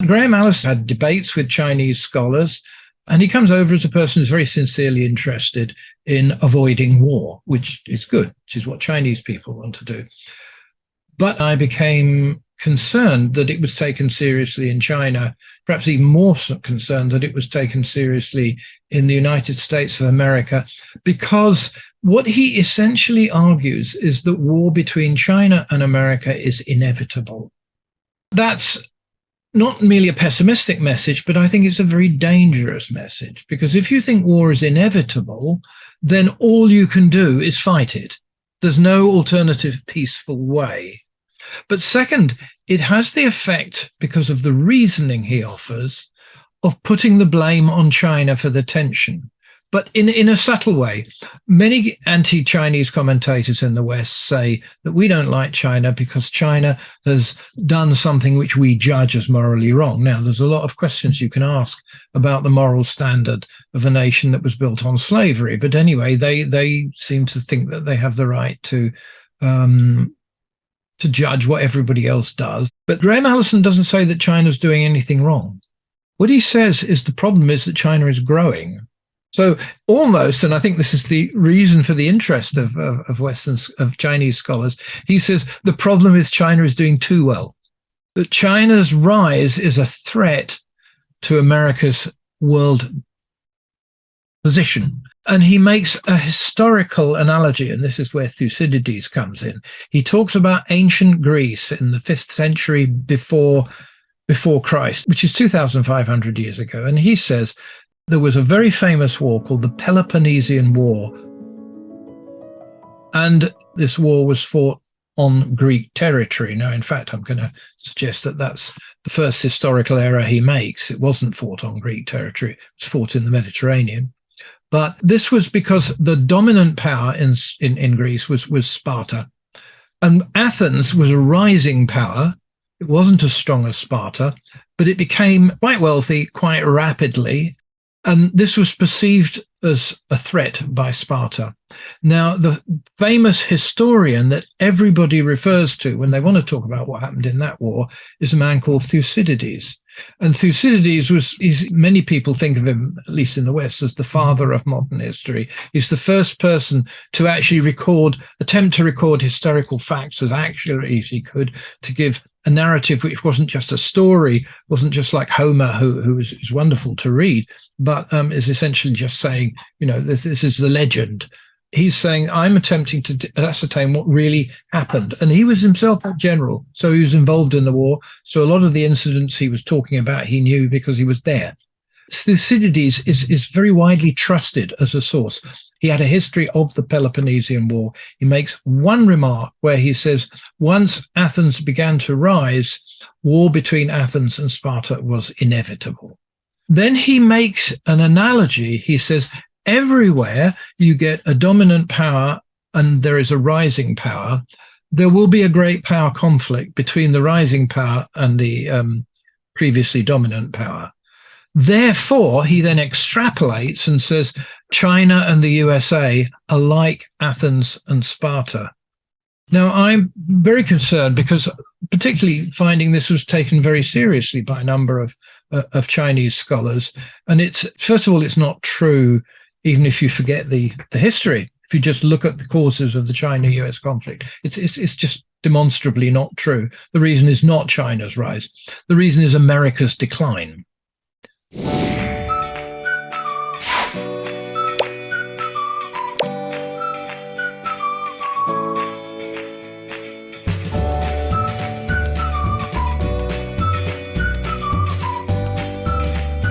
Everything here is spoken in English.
Graham Allison had debates with Chinese scholars, and he comes over as a person who's very sincerely interested in avoiding war, which is good, which is what Chinese people want to do. But I became concerned that it was taken seriously in China, perhaps even more concerned that it was taken seriously in the United States of America, because what he essentially argues is that war between China and America is inevitable. That's not merely a pessimistic message, but I think it's a very dangerous message, because if you think war is inevitable, then all you can do is fight it. There's no alternative peaceful way. But second, it has the effect, because of the reasoning he offers, of putting the blame on China for the tension, but in a subtle way. Many anti-Chinese commentators in the West say that we don't like China because China has done something which we judge as morally wrong. Now, there's a lot of questions you can ask about the moral standard of a nation that was built on slavery. But anyway, they seem to think that they have the right to judge what everybody else does. But Graham Allison doesn't say that China's doing anything wrong. What he says is the problem is that China is growing. So almost, and I think this is the reason for the interest of Chinese scholars, he says the problem is China is doing too well. That China's rise is a threat to America's world position. And he makes a historical analogy, and this is where Thucydides comes in. He talks about ancient Greece in the 5th century before Christ, which is 2,500 years ago. And he says there was a very famous war called the Peloponnesian War. And this war was fought on Greek territory. Now, in fact, I'm going to suggest that that's the first historical error he makes. It wasn't fought on Greek territory. It was fought in the Mediterranean. But this was because the dominant power in Greece was Sparta. And Athens was a rising power. It wasn't as strong as Sparta, but it became quite wealthy quite rapidly. And this was perceived as a threat by Sparta. Now, the famous historian that everybody refers to when they want to talk about what happened in that war is a man called Thucydides. And Thucydides many people think of him, at least in the West, as the father of modern history. He's the first person to actually attempt to record historical facts as accurately as he could, to give a narrative which wasn't just a story, wasn't just like Homer, who is wonderful to read, but is essentially just saying, this is the legend. He's saying, I'm attempting to ascertain what really happened. And he was himself a general, so he was involved in the war. So a lot of the incidents he was talking about, he knew because he was there. Thucydides is very widely trusted as a source. He had a history of the Peloponnesian War. He makes one remark where he says, once Athens began to rise, war between Athens and Sparta was inevitable. Then he makes an analogy. He says, everywhere you get a dominant power and there is a rising power, there will be a great power conflict between the rising power and the previously dominant power. Therefore, he then extrapolates and says, China and the USA are like Athens and Sparta. Now, I'm very concerned because particularly finding this was taken very seriously by a number of Chinese scholars. And first of all, it's not true, even if you forget the history. If you just look at the causes of the China-US conflict, it's just demonstrably not true. The reason is not China's rise. The reason is America's decline.